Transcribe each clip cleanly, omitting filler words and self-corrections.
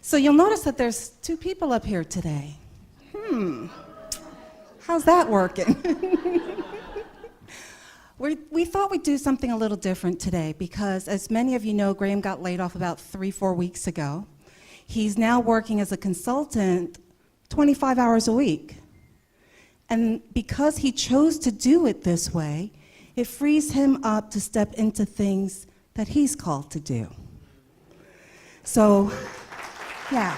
So you'll notice that there's two people up here today. How's that working? We thought we'd do something a little different today because, as many of you know, Graham got laid off about 3-4 weeks ago. He's now working as a consultant 25 hours a week. And because he chose to do it this way, it frees him up to step into things that he's called to do. So, yeah.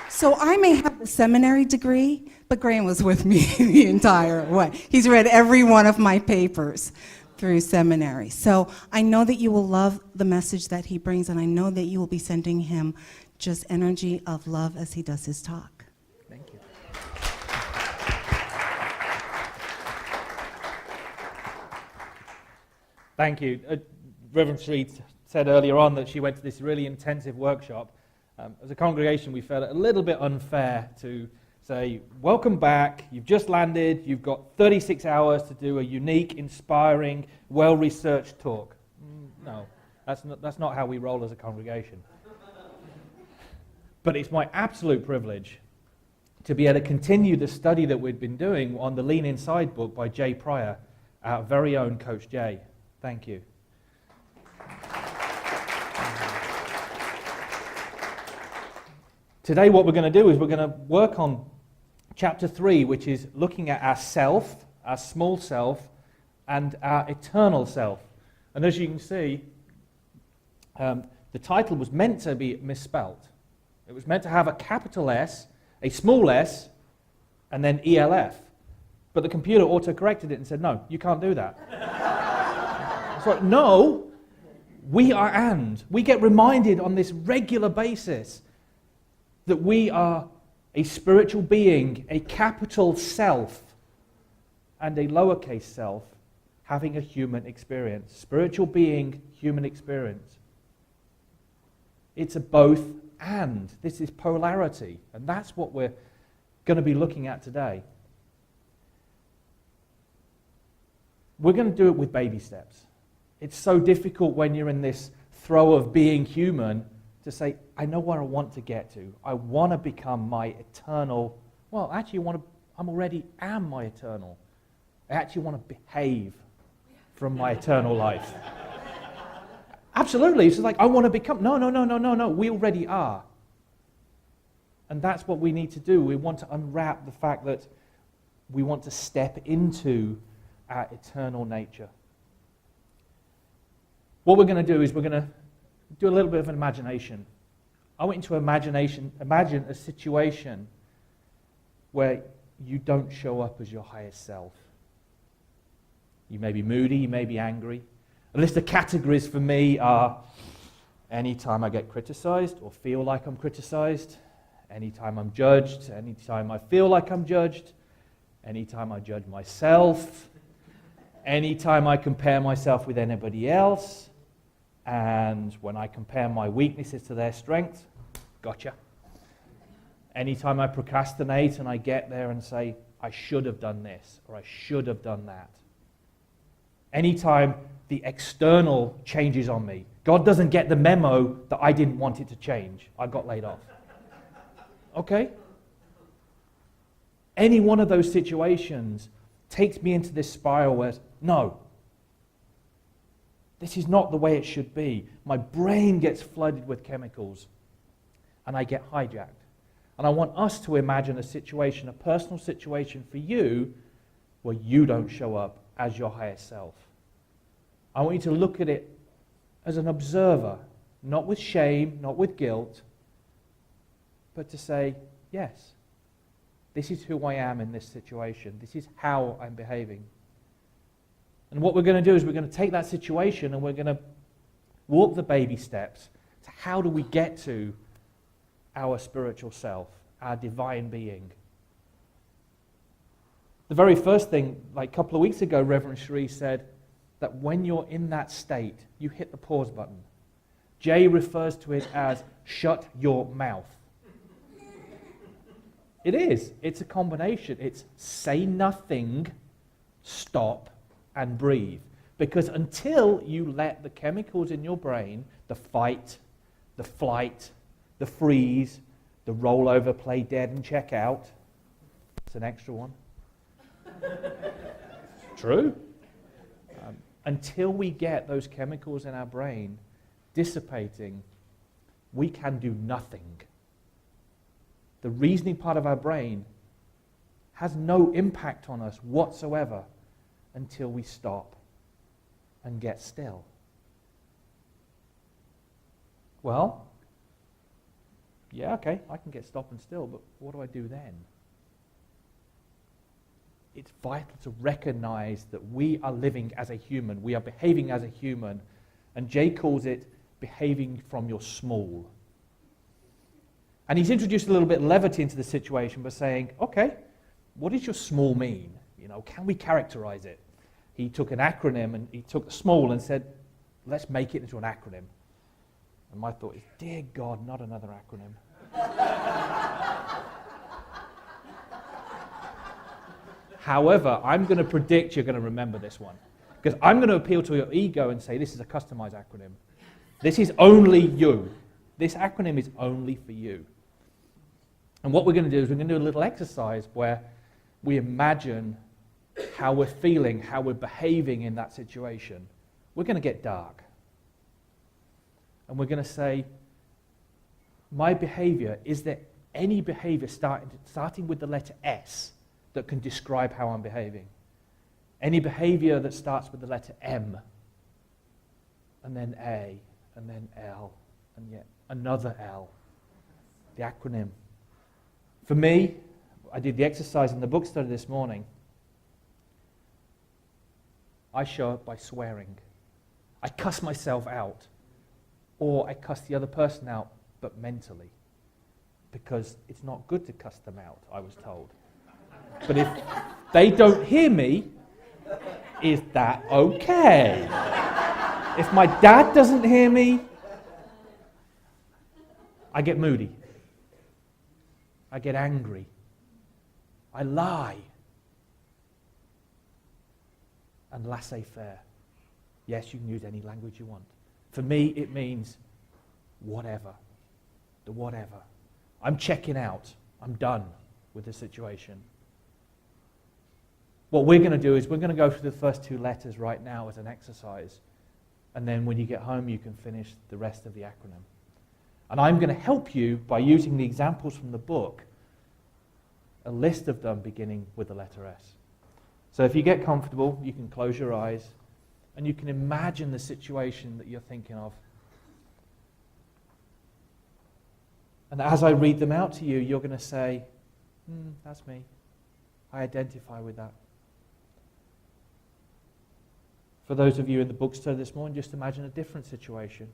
So I may have a seminary degree, but Graham was with me the entire way. He's read every one of my papers through seminary. So I know that you will love the message that he brings, and I know that you will be sending him just energy of love as he does his talk. Thank you. Thank you. Reverend Street said earlier on that she went to this really intensive workshop. As a congregation, we felt it a little bit unfair to say, welcome back, you've just landed, you've got 36 hours to do a unique, inspiring, well-researched talk. No, that's not how we roll as a congregation. But it's my absolute privilege to be able to continue the study that we've been doing on the Lean Inside book by Jay Pryor, our very own Coach Jay. Thank you. Today what we're going to do is we're going to work on chapter 3, which is looking at our self, our small self, and our eternal self. And as you can see, the title was meant to be misspelt. It was meant to have a capital S, a small s, and then ELF. But the computer auto-corrected it and said, no, you can't do that. It's like, no, we are and. We get reminded on this regular basis that we are a spiritual being, a capital self, and a lowercase self, having a human experience. Spiritual being, human experience. It's a both and. This is polarity, and that's what we're going to be looking at today. We're going to do it with baby steps. It's so difficult when you're in this throw of being human to say, I know where I want to get to. I want to become my eternal, well, actually I already am my eternal. I actually want to behave from my eternal life. Absolutely, it's like, I want to become, no, we already are. And that's what we need to do. We want to unwrap the fact that we want to step into our eternal nature. What we're going to do is we're going to do a little bit of an imagination. I want you to imagine a situation where you don't show up as your highest self. You may be moody, you may be angry. A list of categories for me are anytime I get criticized or feel like I'm criticized, anytime I'm judged, anytime I feel like I'm judged, anytime I judge myself, anytime I compare myself with anybody else, and when I compare my weaknesses to their strengths, gotcha. Anytime I procrastinate and I get there and say, I should have done this, or I should have done that. Anytime the external changes on me. God doesn't get the memo that I didn't want it to change. I got laid off. Okay? Any one of those situations takes me into this spiral where, no, this is not the way it should be. My brain gets flooded with chemicals and I get hijacked. And I want us to imagine a situation, a personal situation for you where you don't show up as your highest self. I want you to look at it as an observer, not with shame, not with guilt, but to say, yes, this is who I am in this situation. This is how I'm behaving. And what we're going to do is we're going to take that situation and we're going to walk the baby steps to how do we get to our spiritual self, our divine being. The very first thing, like a couple of weeks ago, Reverend Cherie said that when you're in that state, you hit the pause button. Jay refers to it as shut your mouth. It is. It's a combination. It's say nothing, stop, and breathe. Because until you let the chemicals in your brain, the fight, the flight, the freeze, the rollover, play dead, and check out. It's an extra one. True. Until we get those chemicals in our brain dissipating, we can do nothing. The reasoning part of our brain has no impact on us whatsoever until we stop and get still. Well, yeah, okay, I can get stop and still, but what do I do then? It's vital to recognize that we are living as a human, we are behaving as a human, and Jay calls it behaving from your small. And he's introduced a little bit of levity into the situation by saying, okay, what does your small mean? Can we characterize it? He took an acronym and he took small and said, let's make it into an acronym. And my thought is, dear God, not another acronym. However, I'm going to predict you're going to remember this one. Because I'm going to appeal to your ego and say, this is a customized acronym. This is only you. This acronym is only for you. And what we're going to do is we're going to do a little exercise where we imagine how we're feeling, how we're behaving in that situation. We're going to get dark. And we're going to say, my behavior, is there any behavior starting with the letter S that can describe how I'm behaving? Any behavior that starts with the letter M, and then A, and then L, and yet another L. The acronym. For me, I did the exercise in the book study this morning. I show up by swearing. I cuss myself out. Or I cuss the other person out, but mentally. Because it's not good to cuss them out, I was told. But if they don't hear me, is that okay? If my dad doesn't hear me, I get moody. I get angry. I lie. And laissez-faire. Yes, you can use any language you want. For me, it means whatever. The whatever. I'm checking out. I'm done with the situation. What we're going to do is we're going to go through the first two letters right now as an exercise. And then when you get home, you can finish the rest of the acronym. And I'm going to help you by using the examples from the book, a list of them beginning with the letter S. So if you get comfortable, you can close your eyes and you can imagine the situation that you're thinking of. And as I read them out to you, you're going to say, that's me. I identify with that. For those of you in the bookstore this morning, just imagine a different situation.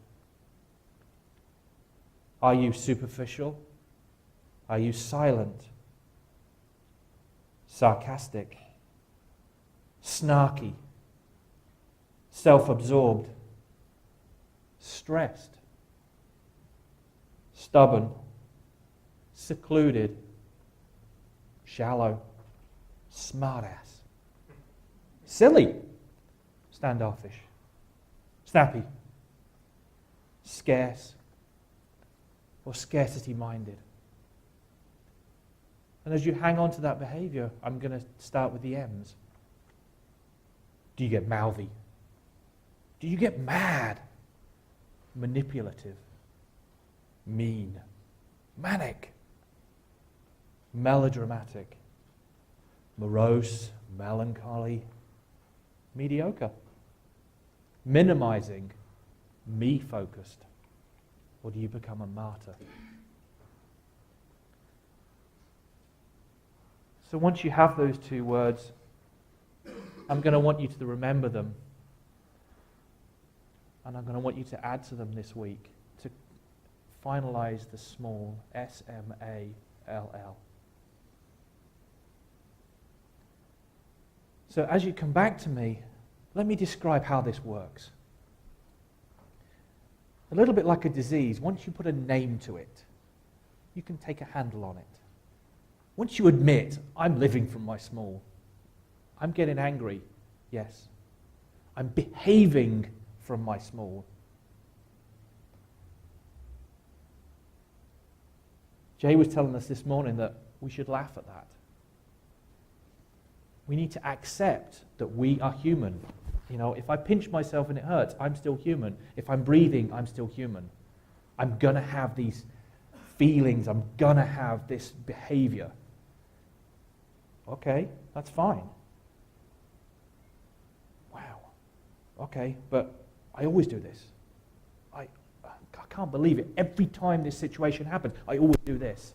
Are you superficial? Are you silent? Sarcastic? Snarky? Self-absorbed? Stressed? Stubborn? Secluded? Shallow? Smartass? Silly? Standoffish? Snappy? Scarce? Or scarcity-minded? And as you hang on to that behavior, I'm going to start with the M's. Do you get mouthy? Do you get mad? Manipulative? Mean? Manic? Melodramatic? Morose? Melancholy? Mediocre? Minimizing? Me-focused? Or do you become a martyr? So once you have those two words, I'm going to want you to remember them. And I'm going to want you to add to them this week to finalize the small S-M-A-L-L. So as you come back to me, let me describe how this works. A little bit like a disease, once you put a name to it, you can take a handle on it. Once you admit, I'm living from my small, I'm getting angry, yes. I'm behaving from my small. Jay was telling us this morning that we should laugh at that. We need to accept that we are human. You know, if I pinch myself and it hurts, I'm still human. If I'm breathing, I'm still human. I'm going to have these feelings. I'm going to have this behavior. Okay, that's fine. Wow. Okay, but I always do this. I can't believe it. Every time this situation happens, I always do this.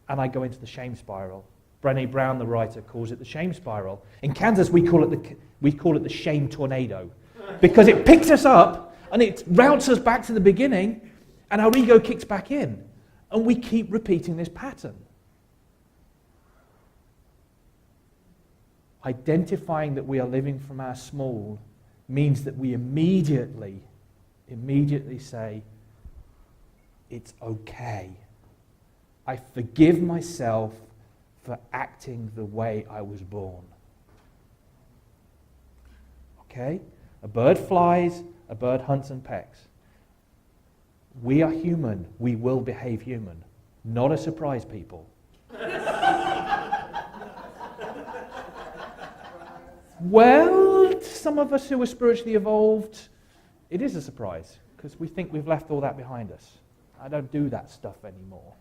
And I go into the shame spiral. Brené Brown, the writer, calls it the shame spiral. In Kansas, we call it the shame tornado, because it picks us up and it routes us back to the beginning, and our ego kicks back in, and we keep repeating this pattern. Identifying that we are living from our small means that we immediately say, it's okay. I forgive myself for acting the way I was born. Okay? A bird flies, a bird hunts and pecks. We are human. We will behave human. Not a surprise, people. Well, to some of us who are spiritually evolved, it is a surprise, because we think we've left all that behind us. I don't do that stuff anymore.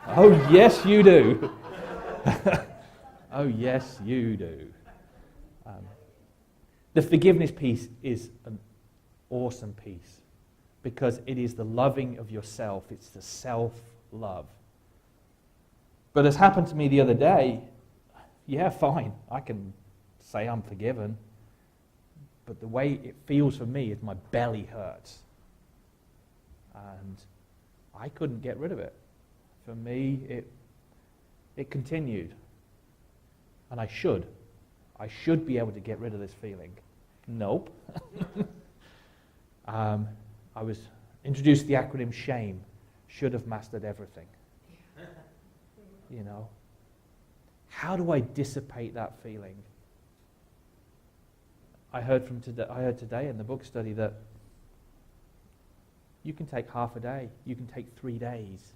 Oh, yes, you do. Oh, yes, you do. The forgiveness piece is an awesome piece, because it is the loving of yourself. It's the self-love. But as happened to me the other day, yeah, fine, I can say I'm forgiven, but the way it feels for me is my belly hurts. And I couldn't get rid of it. For me, it continued. And I should be able to get rid of this feeling. Nope. I was introduced to the acronym SHAME. Should have mastered everything. You know, how do I dissipate that feeling? I heard today in the book study that you can take half a day, you can take 3 days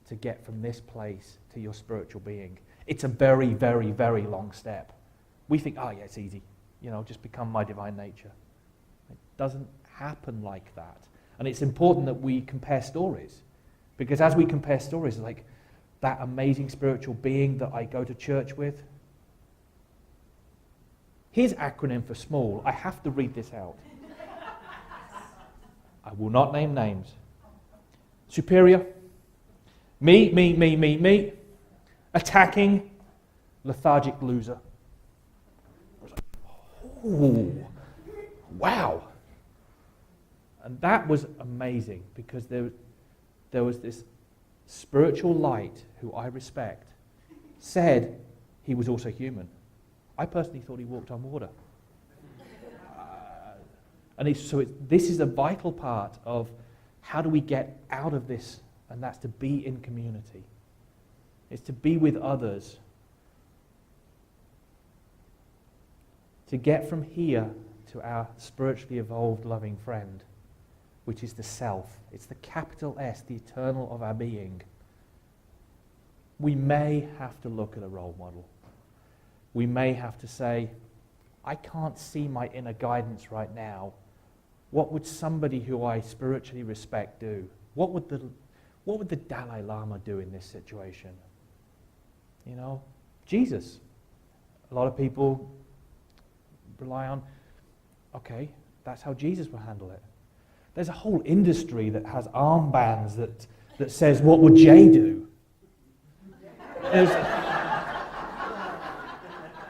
to get from this place to your spiritual being. It's a very, very, very long step. We think, oh yeah, it's easy. You know, just become my divine nature. It doesn't happen like that. And it's important that we compare stories. Because as we compare stories, like that amazing spiritual being that I go to church with, his acronym for small, I have to read this out. I will not name names. Superior. Me. Attacking. Lethargic loser. I was like, oh, wow. And that was amazing, because there was this spiritual light who I respect said he was also human. I personally thought he walked on water. This is a vital part of how do we get out of this, and that's to be in community. It's to be with others. To get from here to our spiritually evolved loving friend, which is the self. It's the capital S, the eternal of our being. We may have to look at a role model. We may have to say, I can't see my inner guidance right now. What would somebody who I spiritually respect do? What would the Dalai Lama do in this situation? You know, Jesus. A lot of people rely on, okay, that's how Jesus will handle it. There's a whole industry that has armbands that says, what would Jay do?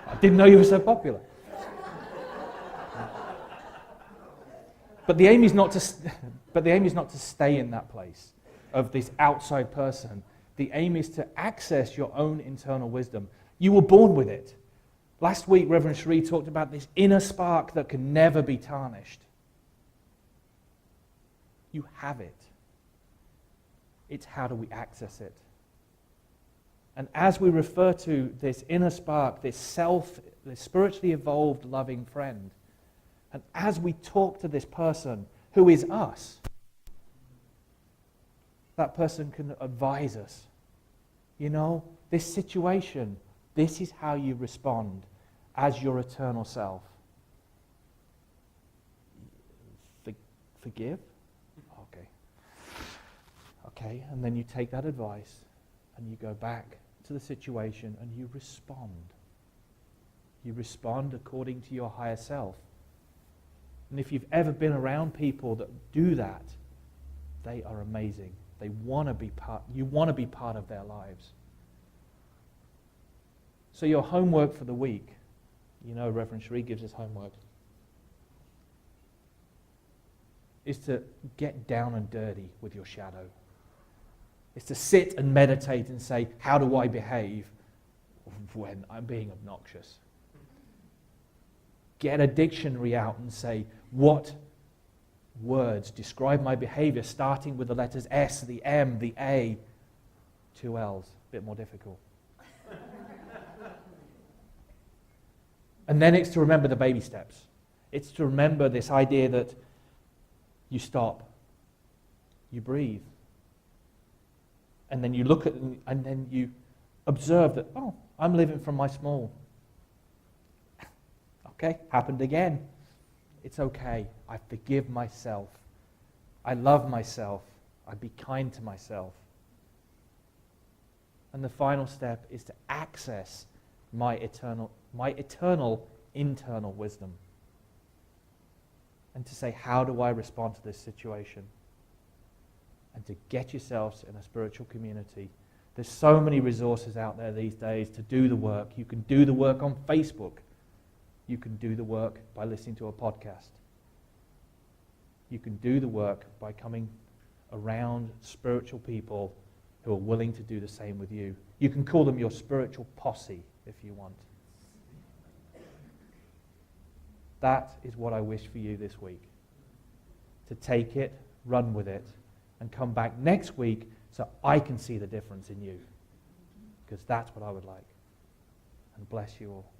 I didn't know you were so popular. But the aim is not to stay in that place of this outside person. The aim is to access your own internal wisdom. You were born with it. Last week, Reverend Cherie talked about this inner spark that can never be tarnished. You have it. It's how do we access it? And as we refer to this inner spark, this spiritually evolved loving friend, and as we talk to this person who is us, that person can advise us. You know, this situation, this is how you respond as your eternal self. Forgive? Okay. Okay, and then you take that advice and you go back to the situation and you respond. You respond according to your higher self. And if you've ever been around people that do that, they are amazing. They want to be part, you want to be part of their lives. So your homework for the week, you know Reverend Sheree gives us homework, is to get down and dirty with your shadow. It's to sit and meditate and say, how do I behave when I'm being obnoxious? Get a dictionary out and say, what words describe my behavior, starting with the letters S, the M, the A, 2 L's, a bit more difficult. And then it's to remember the baby steps. It's to remember this idea that you stop, you breathe, and then you look at and then you observe that, oh, I'm living from my small. Okay, happened again. It's okay. I forgive myself. I love myself. I be kind to myself. And the final step is to access my eternal internal wisdom. And to say, how do I respond to this situation? And to get yourselves in a spiritual community. There's so many resources out there these days to do the work. You can do the work on Facebook. You can do the work by listening to a podcast. You can do the work by coming around spiritual people who are willing to do the same with you. You can call them your spiritual posse if you want. That is what I wish for you this week. To take it, run with it, and come back next week so I can see the difference in you. Because that's what I would like. And bless you all.